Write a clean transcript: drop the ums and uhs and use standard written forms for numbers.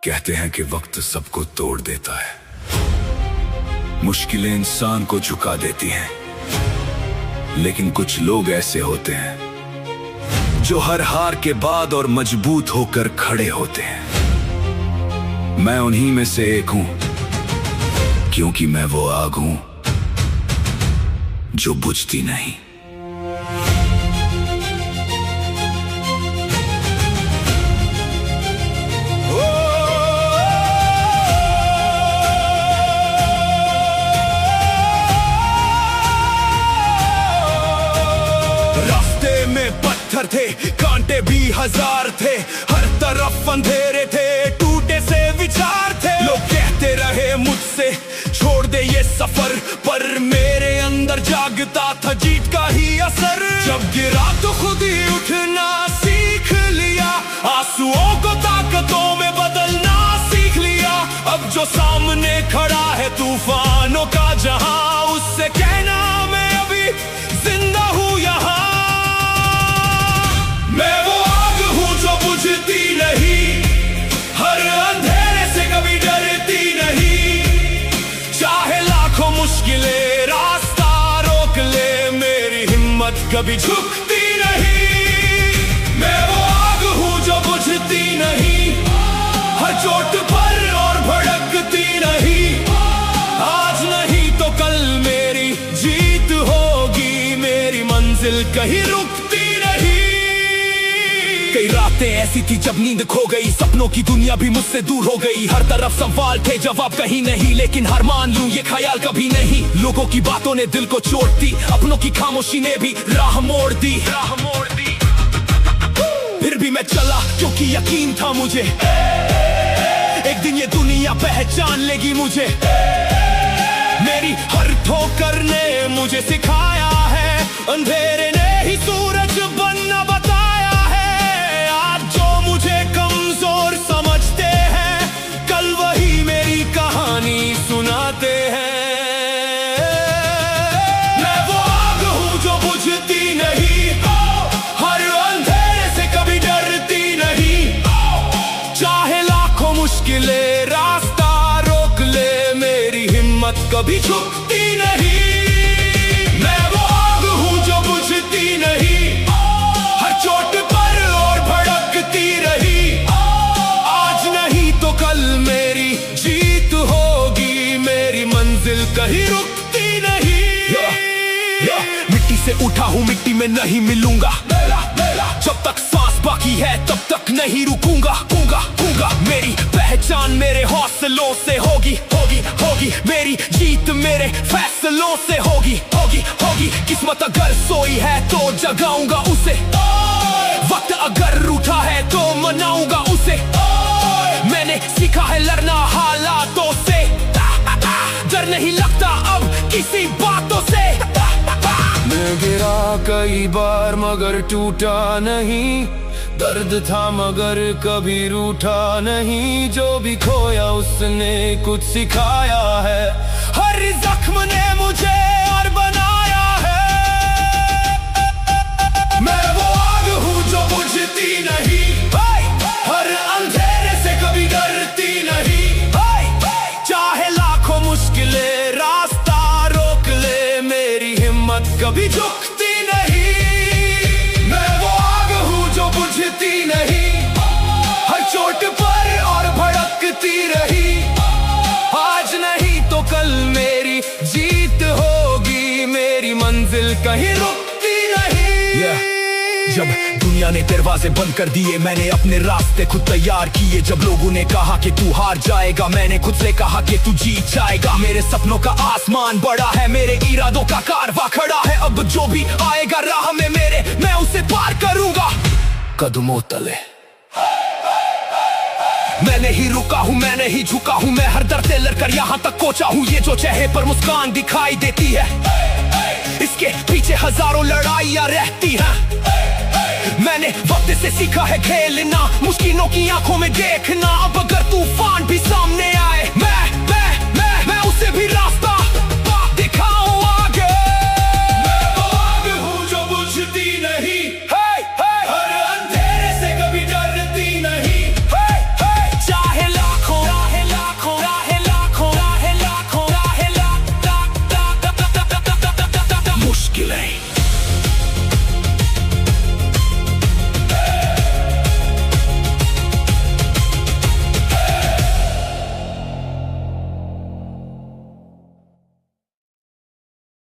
कहते हैं कि वक्त सबको तोड़ देता है, मुश्किलें इंसान को झुका देती हैं, लेकिन कुछ लोग ऐसे होते हैं जो हर हार के बाद और मजबूत होकर खड़े होते हैं। मैं उन्हीं में से एक हूं, क्योंकि मैं वो आग हूं जो बुझती नहीं। रास्ते में पत्थर थे, कांटे भी हजार थे, हर तरफ अंधेरे थे, टूटे से विचार थे। लोग कहते रहे मुझसे छोड़ दे ये सफर, पर मेरे अंदर जागता था जीत का ही असर। जब गिरा तो खुद ही उठना सीख लिया, आंसुओं को ताकतों में बदलना सीख लिया। अब जो सामने खड़ा है तूफानों का जहां, उससे कहना मैं अभी जिंदा हूं यहाँ। मैं वो आग हूं जो बुझती नहीं, हर अंधेरे से कभी डरती नहीं। चाहे लाखों मुश्किलें रास्ता रोक ले, मेरी हिम्मत कभी झुकती नहीं। मैं वो आग हूं जो बुझती नहीं, हर चोट पर और भड़कती नहीं। आज नहीं तो कल मेरी जीत होगी, मेरी मंजिल कहीं रुकती नहीं। कई रातें ऐसी थी जब नींद खो गई, सपनों की दुनिया भी मुझसे दूर हो गई। हर तरफ सवाल थे, जवाब कहीं नहीं, लेकिन हार मान लूं ये ख्याल कभी नहीं। लोगों की बातों ने दिल को चोट दी, अपनों की खामोशी ने भी राह मोड़ दी। फिर भी मैं चला क्योंकि यकीन था मुझे, एक दिन ये दुनिया पहचान लेगी मुझे। मेरी हर ठोकर ने मुझे सिखाया है, अंधेरे ने ही सूरज बनना बताया है। आज जो मुझे कमजोर समझते हैं, कल वही मेरी कहानी सुनाते हैं। मैं वो आग हूं जो बुझती नहीं, हर अंधेरे से कभी डरती नहीं। चाहे लाखों मुश्किलें रास्ता रोक ले, मेरी हिम्मत कभी झुकती नहीं। मैं वो आग हूं जो बुझती नहीं, हर चोट पर और भड़कती रही। आज नहीं तो कल मेरी जीत होगी, मेरी मंजिल कहीं रुकती नहीं। मिट्टी से उठा हूं, मिट्टी में नहीं मिलूंगा। जब तक सांस बाकी है तब तक नहीं रुकूंगा। मेरी पहचान मेरे हौसलों से होगी। मेरी जीत मेरे फैसलों से होगी। किस्मत अगर सोई है तो जगाऊंगा उसे, वक्त अगर रूठा है तो मनाऊंगा उसे। मैंने सीखा है लड़ना हालातों से, डर नहीं लगता अब किसी बातों से। मैं गिरा कई बार मगर टूटा नहीं, दर्द था मगर कभी रूठा नहीं। जो भी खोया उसने कुछ सिखाया है, हर जख्म ने मुझे और बनाया है। मैं वो आग हूं जो बुझती नहीं, हर अंधेरे से कभी डरती नहीं। चाहे लाखों मुश्किलें रास्ता रोक ले, मेरी हिम्मत कभी झुकती नहीं। मैं वो आग हूं जो बुझती नहीं, हर चोट पर और भड़कती रही। आज नहीं तो कल मेरी जीत होगी, मेरी मंजिल कहीं रुकती नहीं। जब दुनिया ने दरवाजे बंद कर दिए, मैंने अपने रास्ते खुद तैयार किए। जब लोगों ने कहा कि तू हार जाएगा, मैंने खुद से कहा कि तू जीत जाएगा। मेरे सपनों का आसमान बड़ा है, मेरे इरादों का कारवां खड़ा है। अब जो भी आएगा राह में मेरे, मैं उसे पार करूंगा कदमों तले। मैं नहीं रुका हूँ, मैं नहीं झुका हूँ, मैं हर दर से लड़कर यहाँ तक पहुंचा हूँ। ये जो चेहरे पर मुस्कान दिखाई देती है, इसके पीछे हजारों लड़ाइयाँ रहती हैं। मैंने वक्त से सीखा है खेलना, मुश्किलों की आंखों में देखना। अब अगर तूफान भी सामने